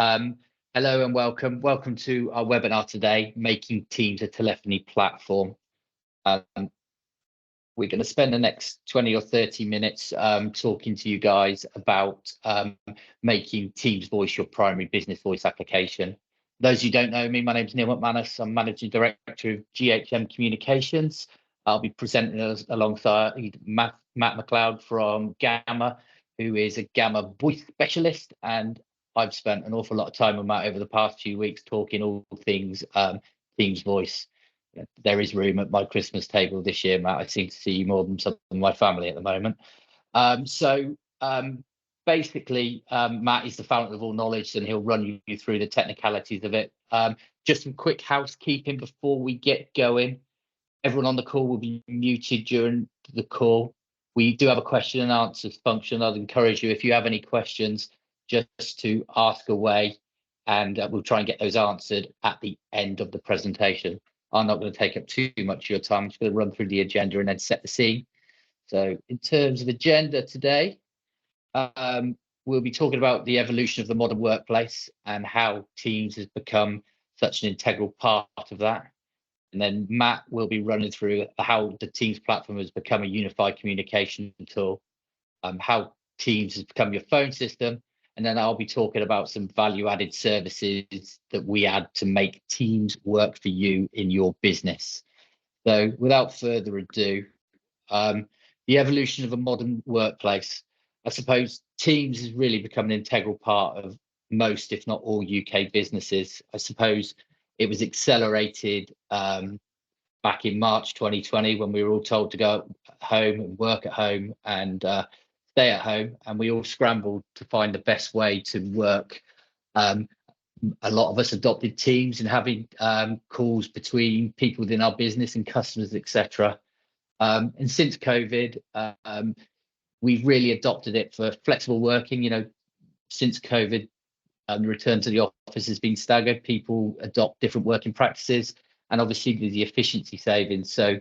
Um, Hello and welcome. Welcome to our webinar today, Making Teams a Telephony Platform. We're going to spend the next 20 or 30 minutes talking to you guys about making Teams Voice your primary business voice application. Those who don't know me, my name is Neil McManus. I'm Managing Director of GHM Communications. I'll be presenting alongside Matt McLeod from Gamma, who is a Gamma voice specialist, and I've spent an awful lot of time with Matt over the past few weeks talking all things Teams Voice. There is room at my Christmas table this year, Matt. I seem to see you more than some of my family at the moment. Basically, Matt is the fountain of all knowledge, and he'll run you through the technicalities of it. Just some quick housekeeping before we get going. Everyone on the call will be muted during the call. We do have a question and answers function. I'd encourage you, if you have any questions, just to ask away, and we'll try and get those answered at the end of the presentation. I'm not going to take up too much of your time. I'm just going to run through the agenda and then set the scene. So in terms of agenda today, we'll be talking about the evolution of the modern workplace and how Teams has become such an integral part of that. And then Matt will be running through how the Teams platform has become a unified communication tool, how Teams has become your phone system, and then I'll be talking about some value-added services that we add to make Teams work for you in your business. So without further ado, the evolution of a modern workplace. I suppose Teams has really become an integral part of most, if not all, UK businesses. I suppose it was accelerated back in March 2020 when we were all told to go home and work at home and stay at home, and we all scrambled to find the best way to work. A lot of us adopted Teams and having calls between people within our business and customers, etc. And since COVID, we've really adopted it for flexible working. You know, since COVID, the return to the office has been staggered. People adopt different working practices, and obviously there's the efficiency savings. So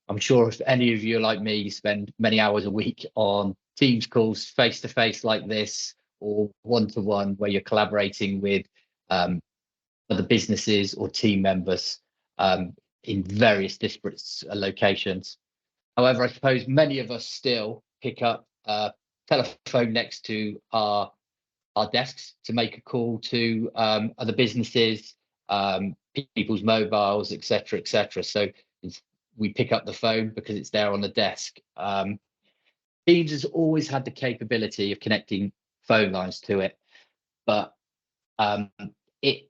I'm sure if any of you are like me, you spend many hours a week on Teams calls face to face like this, or one to one, where you're collaborating with other businesses or team members in various disparate locations. However, I suppose many of us still pick up a telephone next to our desks to make a call to other businesses, people's mobiles, etc., etc. So we pick up the phone because it's there on the desk. Teams has always had the capability of connecting phone lines to it, but it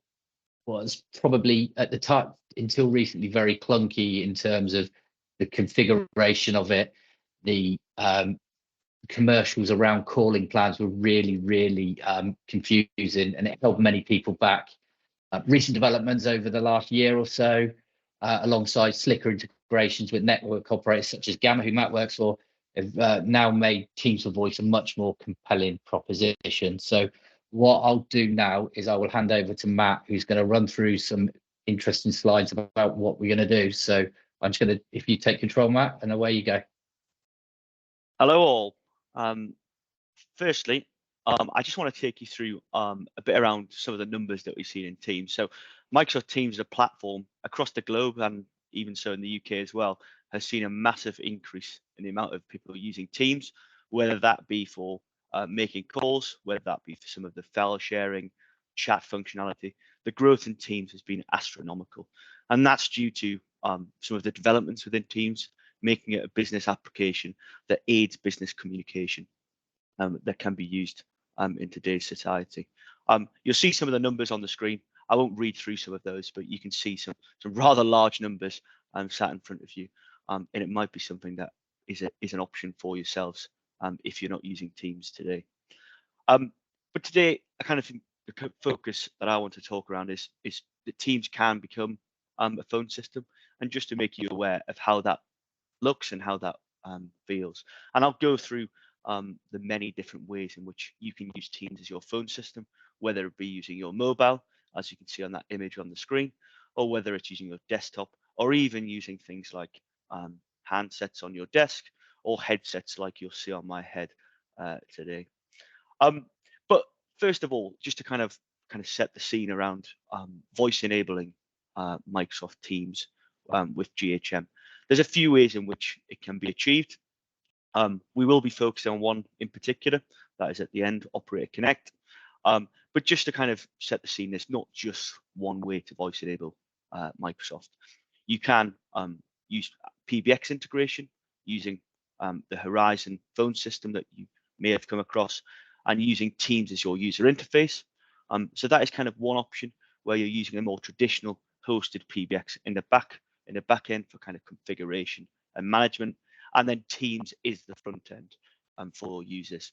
was probably at the time until recently very clunky in terms of the configuration of it. The commercials around calling plans were really confusing, and it held many people back. Recent developments over the last year or so, alongside slicker integrations with network operators such as Gamma, who Matt works for, have now made Teams for Voice a much more compelling proposition. So what I'll do now is I will hand over to Matt, who's going to run through some interesting slides about what we're going to do. So I'm just going to, if you take control, Matt, and away you go. Hello all. Firstly, I just want to take you through a bit around some of the numbers that we've seen in Teams. So Microsoft Teams as a platform across the globe, and even so in the UK as well, has seen a massive increase in the amount of people using Teams, whether that be for making calls, whether that be for some of the file sharing, chat functionality. The growth in Teams has been astronomical, and that's due to some of the developments within Teams, making it a business application that aids business communication that can be used in today's society. You'll see some of the numbers on the screen. I won't read through some of those, but you can see some rather large numbers sat in front of you, and it might be something that is an option for yourselves if you're not using Teams today. But today, I kind of think the focus that I want to talk around is that Teams can become a phone system, and just to make you aware of how that looks and how that feels. And I'll go through the many different ways in which you can use Teams as your phone system, whether it be using your mobile, as you can see on that image on the screen, or whether it's using your desktop, or even using things like handsets on your desk or headsets like you'll see on my head today. But first of all, just to kind of kind of set the scene around voice enabling Microsoft Teams with GHM. There's a few ways in which it can be achieved. We will be focusing on one in particular, that is at the end, Operator Connect. But just to kind of set the scene, there's not just one way to voice enable Microsoft. You can use PBX integration using the Horizon phone system that you may have come across, and using Teams as your user interface. So that is kind of one option where you're using a more traditional hosted PBX in the back end for kind of configuration and management, and then Teams is the front end for users.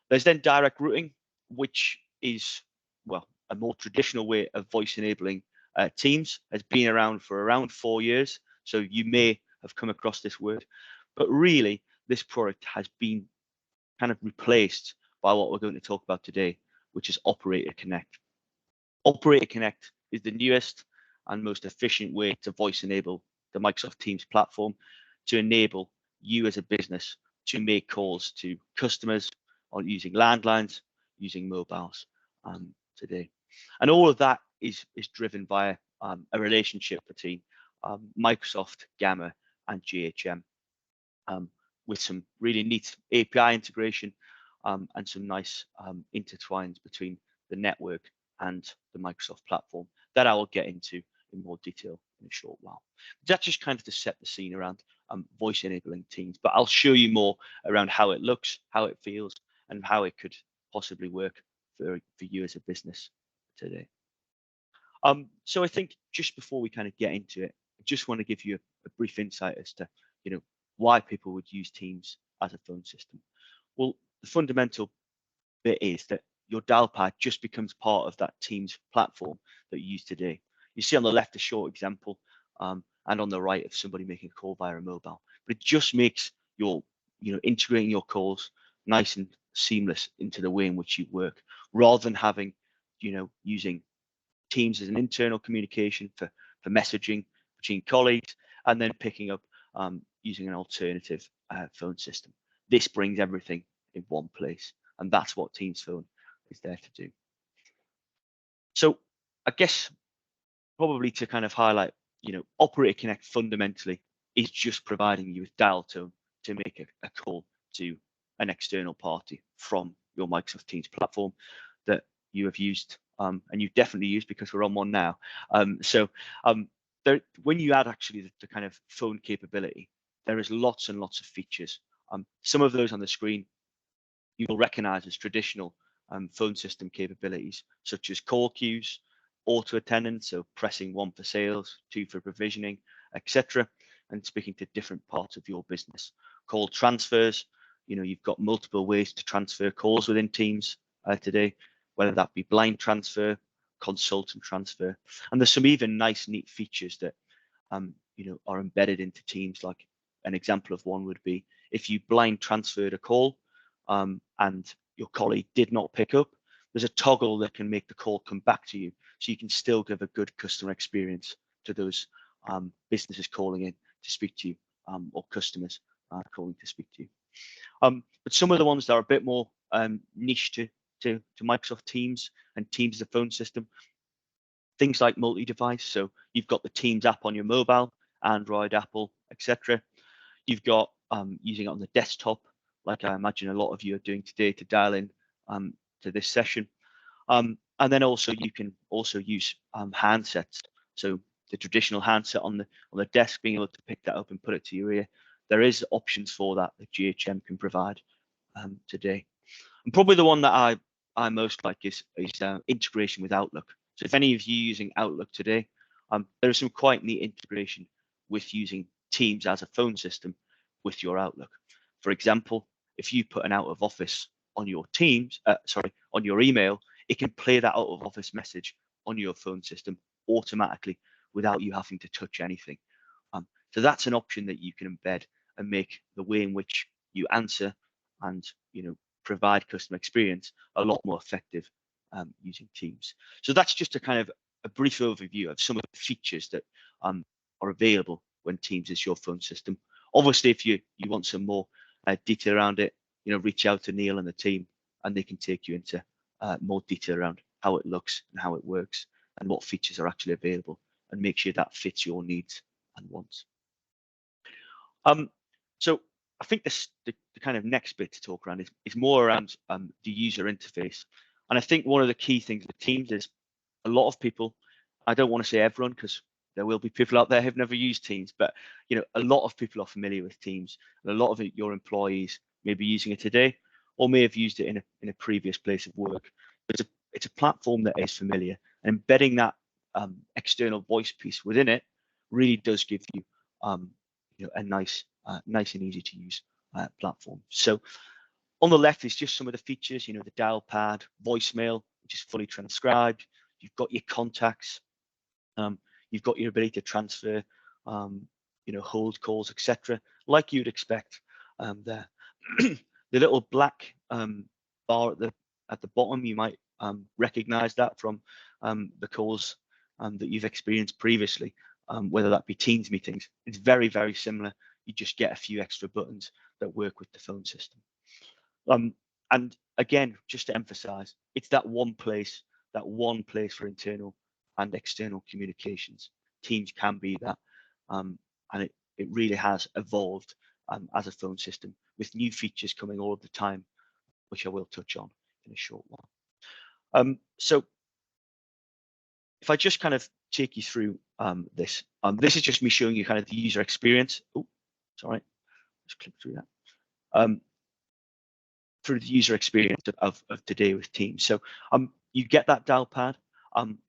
There's then direct routing, which is, well, a more traditional way of voice enabling Teams. Has been around for around 4 years, so you may have come across this word, but really this product has been kind of replaced by what we're going to talk about today, which is Operator Connect. Operator Connect is the newest and most efficient way to voice enable the Microsoft Teams platform, to enable you as a business to make calls to customers on using landlines, using mobiles today. And all of that is driven by a relationship between Microsoft, Gamma, and GHM, with some really neat API integration and some nice intertwines between the network and the Microsoft platform that I will get into in more detail in a short while. That's just kind of to set the scene around voice enabling Teams, but I'll show you more around how it looks, how it feels, and how it could possibly work for you as a business today. So I think just before we kind of get into it, I just want to give you a brief insight as to, you know, why people would use Teams as a phone system. Well, the fundamental bit is that your dial pad just becomes part of that Teams platform that you use today. You see on the left a short example, and on the right of somebody making a call via a mobile. But it just makes your, integrating your calls nice and seamless into the way in which you work, rather than having, using Teams as an internal communication for messaging between colleagues, and then picking up using an alternative phone system. This brings everything in one place, and that's what Teams Phone is there to do. So I guess probably to kind of highlight, Operator Connect fundamentally is just providing you with dial tone to make a call to an external party from your Microsoft Teams platform that you have used, and you've definitely used because we're on one now. There, when you add actually the kind of phone capability, there is lots and lots of features. Some of those on the screen you will recognize as traditional phone system capabilities, such as call queues, auto attendance, so pressing 1 for sales, 2 for provisioning, etc., and speaking to different parts of your business. Call transfers, you've got multiple ways to transfer calls within Teams today, whether that be blind transfer, consultant transfer, and there's some even nice, neat features that are embedded into Teams. Like an example of one would be if you blind transferred a call and your colleague did not pick up, there's a toggle that can make the call come back to you, so you can still give a good customer experience to those businesses calling in to speak to you, or customers calling to speak to you. But some of the ones that are a bit more niche to Microsoft Teams and Teams as a phone system, things like multi-device. So you've got the Teams app on your mobile, Android, Apple, etc. You've got using it on the desktop, like I imagine a lot of you are doing today to dial in to this session. And then also you can also use handsets. So the traditional handset on the desk, being able to pick that up and put it to your ear. There is options for that GHM can provide today. And probably the one that I most like is integration with Outlook. So if any of you using Outlook today, there is some quite neat integration with using Teams as a phone system with your Outlook. For example, if you put an out of office on your Teams, on your email, it can play that out of office message on your phone system automatically without you having to touch anything. So that's an option that you can embed and make the way in which you answer and provide customer experience a lot more effective using Teams. So that's just a kind of a brief overview of some of the features that are available when Teams is your phone system. Obviously, if you want some more detail around it, reach out to Neil and the team, and they can take you into more detail around how it looks and how it works and what features are actually available, and make sure that fits your needs and wants. So I think the kind of next bit to talk around is more around the user interface. And I think one of the key things with Teams is a lot of people, I don't want to say everyone, because there will be people out there who've never used Teams, but a lot of people are familiar with Teams, and a lot of your employees may be using it today, or may have used it in a previous place of work. It's a platform that is familiar, and embedding that external voice piece within it really does give you a nice and easy to use platform. So on the left is just some of the features, the dial pad, voicemail, which is fully transcribed. You've got your contacts. You've got your ability to transfer, hold calls, etc., like you'd expect there. The little black bar at the bottom, you might recognize that from the calls that you've experienced previously, whether that be Teams meetings. It's very, very similar. You just get a few extra buttons that work with the phone system. And again, just to emphasize, it's that one place for internal and external communications. Teams can be that, and it really has evolved as a phone system, with new features coming all of the time, which I will touch on in a short while. So if I just kind of take you through this is just me showing you kind of the user experience. Oh, sorry, just click through that. Through the user experience of today with Teams. So you get that dial pad.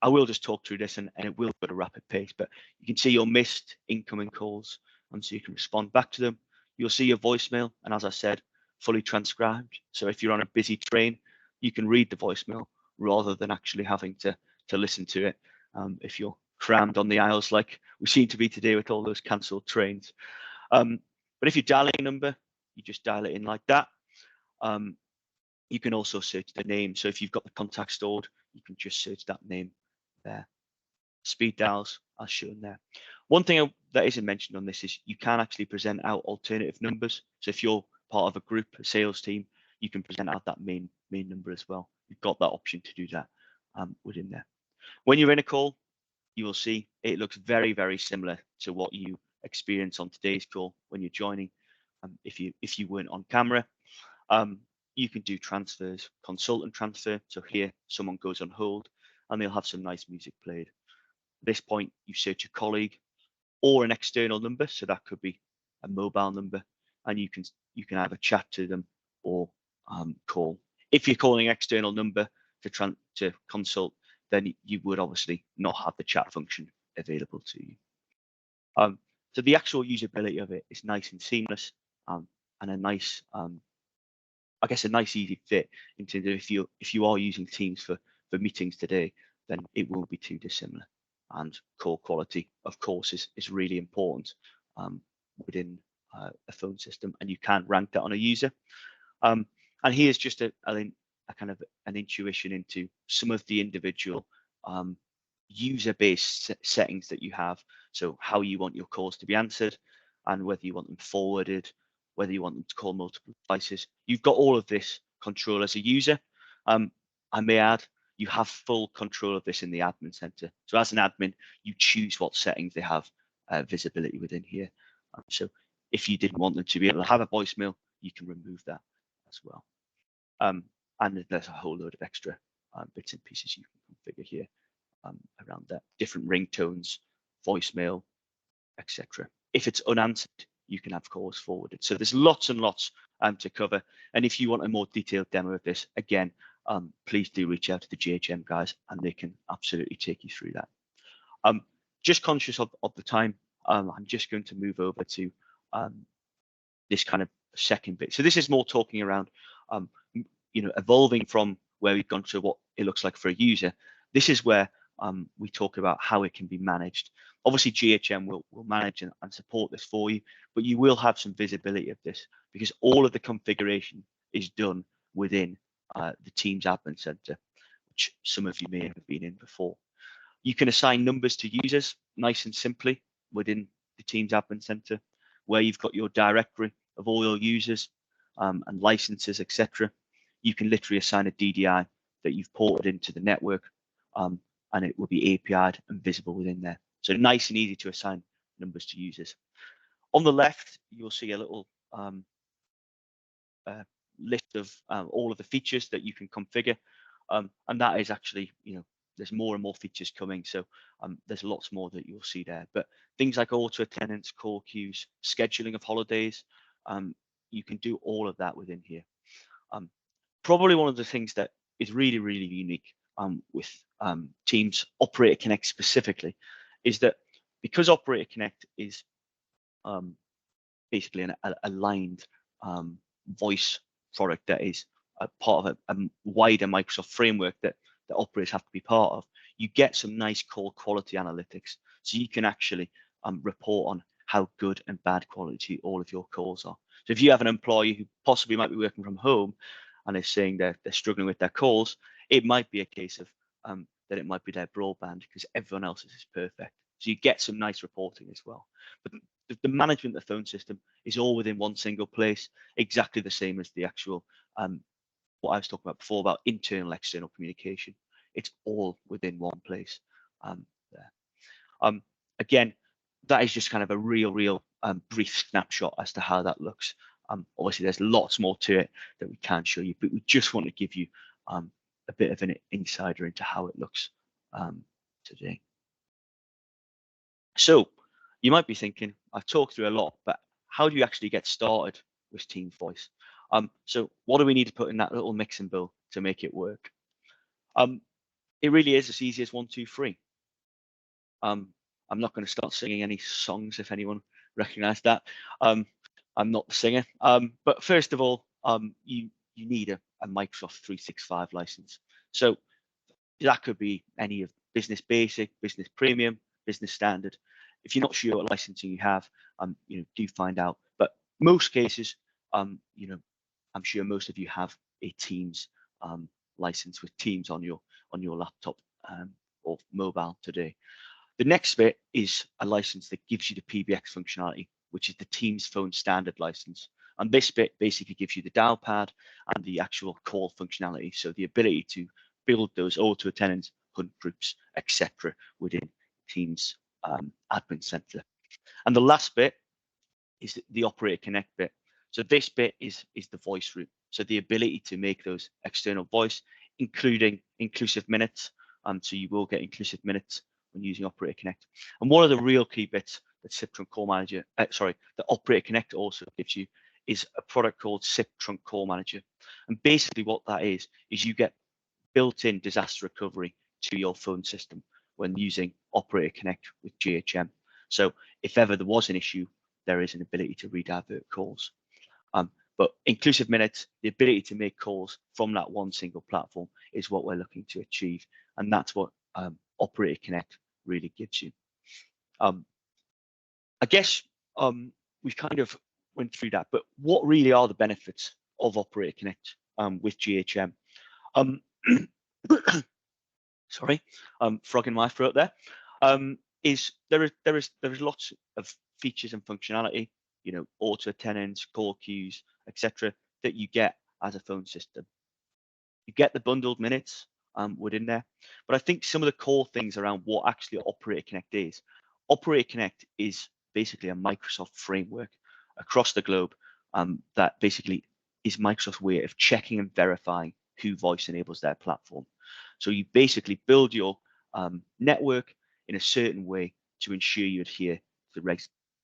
I will just talk through this, and it will go at a rapid pace, but you can see your missed incoming calls, and so you can respond back to them. You'll see your voicemail, and as I said, fully transcribed. So if you're on a busy train, you can read the voicemail rather than actually having to listen to it if you're crammed on the aisles like we seem to be today with all those cancelled trains. But if you're dialing a number, you just dial it in like that. You can also search the name. So if you've got the contact stored, you can just search that name there. Speed dials as shown there. One thing that isn't mentioned on this is you can actually present out alternative numbers. So if you're part of a group, a sales team, you can present out that main number as well. You've got that option to do that within there. When you're in a call, you will see it looks very, very similar to what you experience on today's call when you're joining. If you weren't on camera, you can do transfers, consultant transfer. So here someone goes on hold and they'll have some nice music played. At this point, you search a colleague or an external number. So that could be a mobile number, and you can either chat to them or call. If you're calling an external number to consult, then you would obviously not have the chat function available to you. So the actual usability of it is nice and seamless, and a nice, I guess, a nice easy fit in terms of if you are using Teams for meetings today, then it won't be too dissimilar. And call quality, of course, is really important within a phone system, and you can rank that on a user. And here's just a kind of an intuition into some of the individual user-based settings that you have. So how you want your calls to be answered, and whether you want them forwarded, whether you want them to call multiple devices. You've got all of this control as a user. I may add, you have full control of this in the admin center. So as an admin, you choose what settings they have visibility within here. So if you didn't want them to be able to have a voicemail, you can remove that as well. And there's a whole load of extra bits and pieces you can configure here around that, different ringtones, voicemail, etc. If it's unanswered, you can have calls forwarded. So there's lots and lots to cover. And if you want a more detailed demo of this, again, please do reach out to the GHM guys, and they can absolutely take you through that. Just conscious of the time, I'm just going to move over to this kind of second bit. So this is more talking around, evolving from where we've gone to what it looks like for a user. This is where we talk about how it can be managed. Obviously, GHM will manage and support this for you, but you will have some visibility of this because all of the configuration is done within the Teams Admin Center, which some of you may have been in before. You can assign numbers to users nice and simply within the Teams Admin Center, where you've got your directory of all your users and licenses, etc. You can literally assign a DDI that you've ported into the network, and it will be API'd and visible within there. So nice and easy to assign numbers to users. On the left, you'll see a little list of all of the features that you can configure, and that is actually, there's more and more features coming, so there's lots more that you'll see there. But things like auto attendance, call queues, scheduling of holidays, you can do all of that within here. Probably one of the things that is really, really unique with Teams Operator Connect specifically is that because Operator Connect is basically an aligned voice product that is a part of a wider Microsoft framework that operators have to be part of, you get some nice call quality analytics. So you can actually report on how good and bad quality all of your calls are. So if you have an employee who possibly might be working from home and is saying they're struggling with their calls, it might be a case of that it might be their broadband because everyone else's is perfect. So you get some nice reporting as well. But the management of the phone system is all within one single place, exactly the same as the actual what I was talking about before about internal, external communication. It's all within one place there. Again, that is just kind of a real brief snapshot as to how that looks. Obviously, there's lots more to it that we can show you, but we just want to give you a bit of an insider into how it looks today. So you might be thinking, I've talked through a lot, but how do you actually get started with Teams Voice? So what do we need to put in that little mixing bowl to make it work? It really is as easy as 1, 2, 3. I'm not going to start singing any songs if anyone recognized that. I'm not the singer. But first of all, you need a Microsoft 365 license. So that could be any of Business Basic, Business Premium, Business Standard. If you're not sure what licensing you have, do find out. But most cases, I'm sure most of you have a Teams license with Teams on your laptop or mobile today. The next bit is a license that gives you the PBX functionality, which is the Teams Phone Standard license. And this bit basically gives you the dial pad and the actual call functionality. So the ability to build those auto attendance, hunt groups, etc. within Teams Admin Center. And the last bit is the Operator Connect bit. So this bit is the voice route. So the ability to make those external voice, including inclusive minutes. So you will get inclusive minutes when using Operator Connect. And one of the real key bits that SIP Trunk Call Manager, the Operator Connect also gives you is a product called SIP Trunk Call Manager. And basically what that is you get built-in disaster recovery to your phone system when using Operator Connect with GHM. So if ever there was an issue, there is an ability to redivert calls. But inclusive minutes, the ability to make calls from that one single platform is what we're looking to achieve. And that's what Operator Connect really gives you. I guess we've kind of went through that, but what really are the benefits of Operator Connect with GHM? Sorry, frog in my throat there. There is lots of features and functionality, auto attendance, call queues, etc., that you get as a phone system. You get the bundled minutes within there, but I think some of the core things around what actually Operator Connect is. Operator Connect is basically a Microsoft framework across the globe that basically is Microsoft's way of checking and verifying who voice enables their platform. So you basically build your network in a certain way to ensure you adhere to the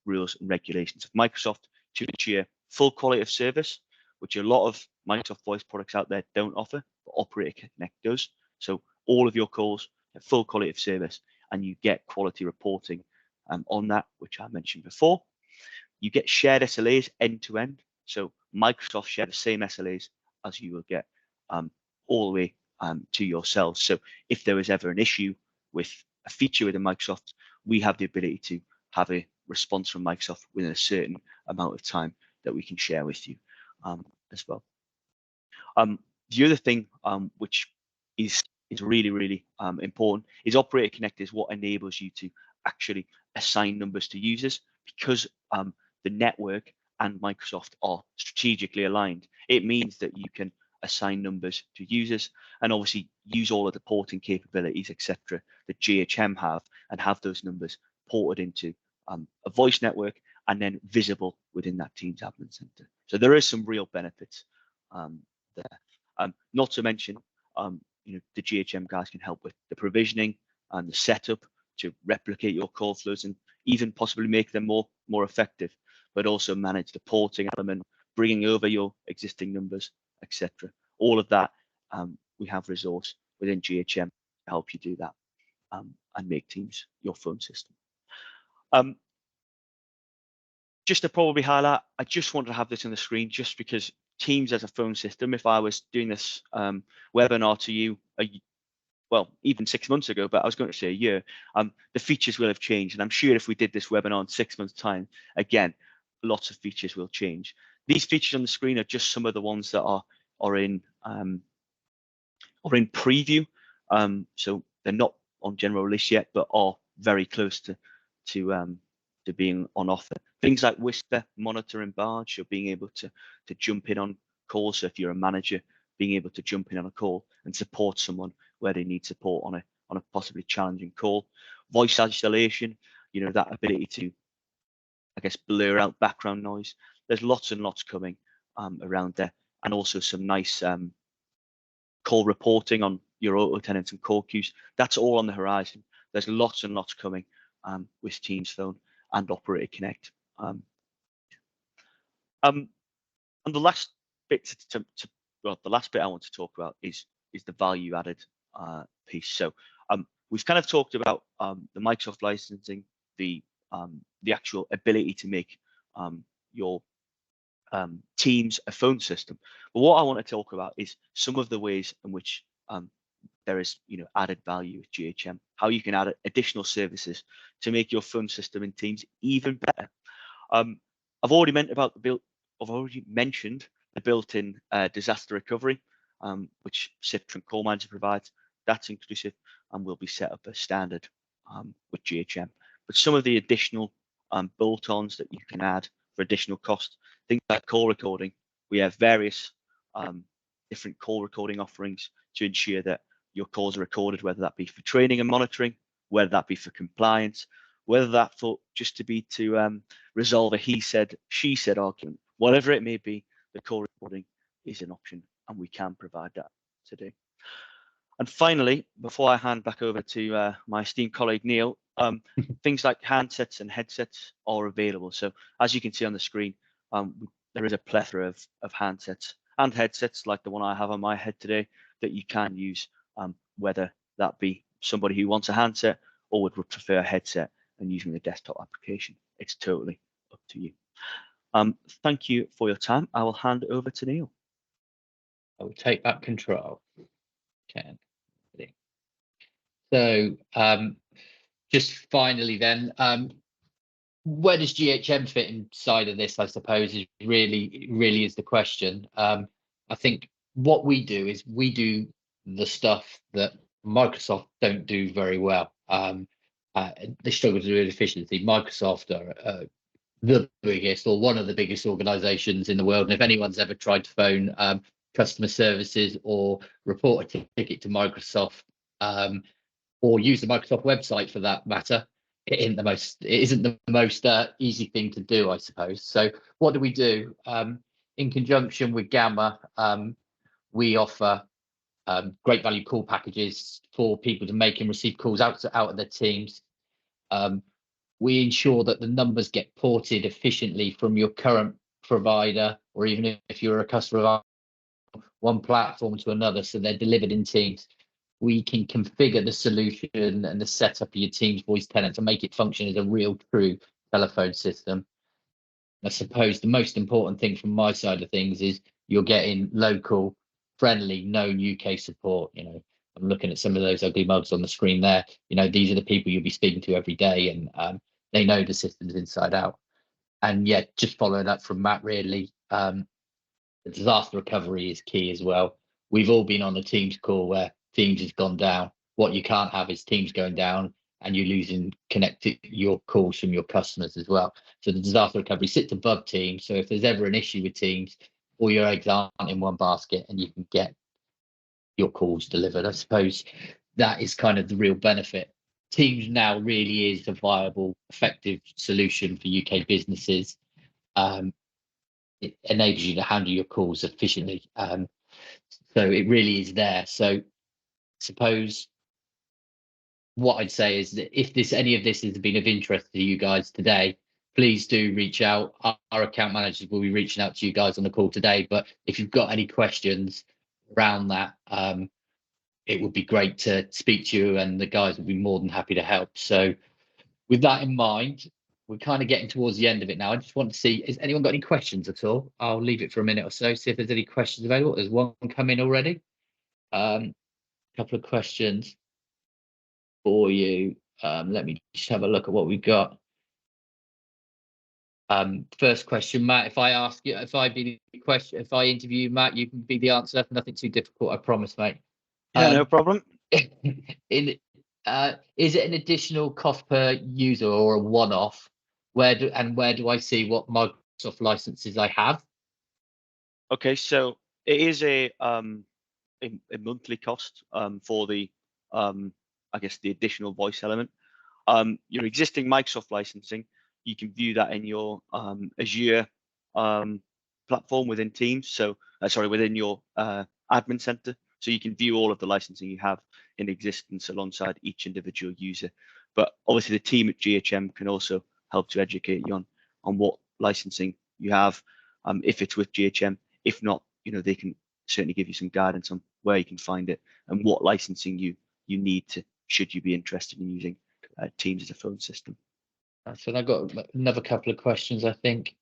rules and regulations of Microsoft to ensure full quality of service, which a lot of Microsoft voice products out there don't offer, but Operator Connect does. So all of your calls have full quality of service and you get quality reporting on that, which I mentioned before. You get shared SLAs end to end. So Microsoft share the same SLAs as you will get all the way to yourselves. So if there was ever an issue with a feature within Microsoft, we have the ability to have a response from Microsoft within a certain amount of time that we can share with you as well. The other thing which is really important is Operator Connect is what enables you to actually assign numbers to users because the network and Microsoft are strategically aligned. It means that you can assign numbers to users, and obviously use all of the porting capabilities, etc., that GHM have those numbers ported into a voice network and then visible within that Teams admin center. So there is some real benefits there. Not to mention, the GHM guys can help with the provisioning and the setup to replicate your call flows and even possibly make them more effective, but also manage the porting element, bringing over your existing numbers, etc. All of that, we have resource within GHM to help you do that and make Teams your phone system. Just to probably highlight, I just wanted to have this on the screen just because Teams as a phone system, if I was doing this webinar to you, well, even 6 months ago, but I was going to say a year, the features will have changed. And I'm sure if we did this webinar in 6 months' time, again, lots of features will change. These features on the screen are just some of the ones that are in preview. So they're not on general release yet, but are very close to being on offer. Things like Whisper, monitoring barge, or being able to jump in on calls. So if you're a manager, being able to jump in on a call and support someone where they need support on a possibly challenging call. Voice isolation, that ability to, I guess, blur out background noise. There's lots and lots coming around there, and also some nice call reporting on your auto tenants and call queues. That's all on the horizon. There's lots and lots coming with Teams Phone and Operator Connect. And the last bit the last bit I want to talk about is the value added piece. So we've kind of talked about the Microsoft licensing, the actual ability to make your Teams a phone system. But what I want to talk about is some of the ways in which there is added value with GHM, how you can add additional services to make your phone system in Teams even better. I've already mentioned the built-in disaster recovery, which Citrix and CallManager provides. That's inclusive and will be set up as standard with GHM. But some of the additional bolt-ons that you can add for additional cost, things like call recording. We have various different call recording offerings to ensure that your calls are recorded, whether that be for training and monitoring, whether that be for compliance, whether that for just to resolve a he said, she said argument, whatever it may be, the call recording is an option and we can provide that today. And finally, before I hand back over to my esteemed colleague Neil, things like handsets and headsets are available. So as you can see on the screen, there is a plethora of handsets and headsets like the one I have on my head today that you can use, whether that be somebody who wants a handset or would prefer a headset and using the desktop application. It's totally up to you. Thank you for your time. I will hand over to Neil. I will take back control. Okay. So just finally then, where does GHM fit inside of this, I suppose, is really is the question. I think what we do is we do the stuff that Microsoft don't do very well. They struggle to do it efficiently. Microsoft are the biggest or one of the biggest organizations in the world. And if anyone's ever tried to phone customer services or report a ticket to Microsoft, or use the Microsoft website for that matter, it isn't the most easy thing to do, I suppose. So what do we do? In conjunction with Gamma, we offer great value call packages for people to make and receive calls out of their teams. We ensure that the numbers get ported efficiently from your current provider, or even if you're a customer of one platform to another, so they're delivered in Teams. We can configure the solution and the setup of your Teams voice tenant to make it function as a real true telephone system. I suppose the most important thing from my side of things is you're getting local, friendly, known UK support. I'm looking at some of those ugly mugs on the screen there. These are the people you'll be speaking to every day, and they know the systems inside out. And yeah, just following up from Matt, really, the disaster recovery is key as well. We've all been on a Teams call where Teams has gone down. What you can't have is Teams going down and you're losing your calls from your customers as well. So the disaster recovery sits above Teams. So if there's ever an issue with Teams, all your eggs aren't in one basket, and you can get your calls delivered. I suppose that is kind of the real benefit. Teams now really is a viable, effective solution for UK businesses. It enables you to handle your calls efficiently. So it really is there. So suppose what I'd say is that if any of this has been of interest to you guys today, please do reach out. Our account managers will be reaching out to you guys on the call today. But if you've got any questions around that, it would be great to speak to you, and the guys would be more than happy to help. So with that in mind, we're kind of getting towards the end of it now. I just want to see, has anyone got any questions at all? I'll leave it for a minute or so, see if there's any questions available. There's one come in already. A couple of questions for you. Let me just have a look at what we've got. First question, Matt, if I ask you, if I interview you, Matt, you can be the answer. Nothing too difficult, I promise, mate. Yeah, no problem. Is it an additional cost per user or a one-off? Where do I see what Microsoft licenses I have? Okay, so it is a monthly cost for the I guess the additional voice element. Your existing Microsoft licensing, you can view that in your Azure platform within Teams. So within your admin center. So you can view all of the licensing you have in existence alongside each individual user. But obviously the team at GHM can also help to educate you on what licensing you have, if it's with GHM. If not, they can certainly give you some guidance on where you can find it and what licensing you need to, should you be interested in using Teams as a phone system. So I've got another couple of questions, I think.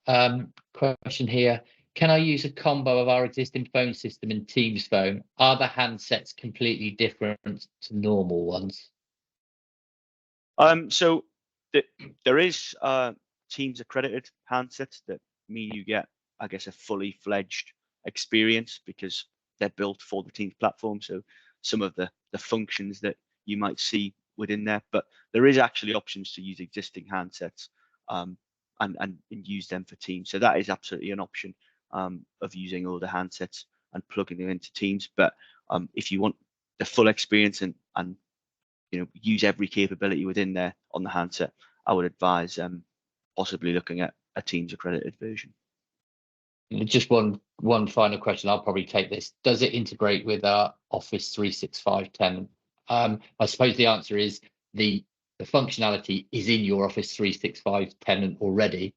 Question here. Can I use a combo of our existing phone system and Teams phone? Are the handsets completely different to normal ones? So there is Teams accredited handsets that mean you get, I guess, a fully fledged experience because they're built for the Teams platform. So some of the functions that you might see within there, but there is actually options to use existing handsets and use them for Teams. So that is absolutely an option of using all the handsets and plugging them into Teams. But if you want the full experience and use every capability within there on the handset, I would advise possibly looking at a Teams accredited version. Just one final question. I'll probably take this. Does it integrate with our Office 365 tenant? I suppose the answer is the functionality is in your Office 365 tenant already.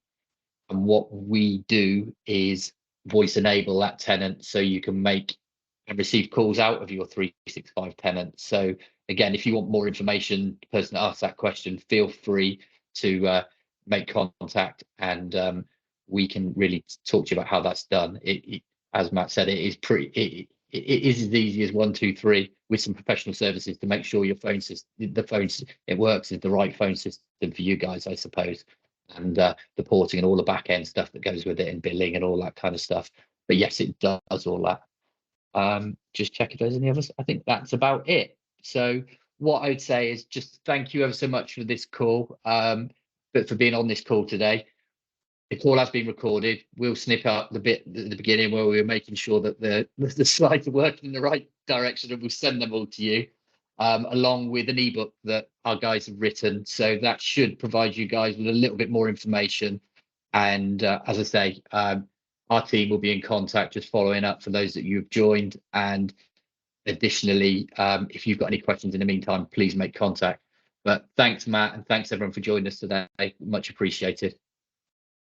And what we do is voice enable that tenant so you can make and receive calls out of your 365 tenant. So again, if you want more information, the person that asked that question, feel free to make contact, and we can really talk to you about how that's done. As Matt said, it is it is as easy as 1, 2, 3 with some professional services to make sure your phone system, it works is the right phone system for you guys, I suppose, and the porting and all the back end stuff that goes with it and billing and all that kind of stuff. But yes, it does all that. Just check if there's any others. I think that's about it. So what I would say is just thank you ever so much for this call, but for being on this call today. The call has been recorded. We'll snip out the bit at the beginning where we were making sure that the slides are working in the right direction, and we'll send them all to you, along with an ebook that our guys have written. So that should provide you guys with a little bit more information. And as I say, our team will be in contact, just following up for those that you've joined. And additionally, if you've got any questions in the meantime, please make contact. But thanks, Matt, and thanks everyone for joining us today. Much appreciated.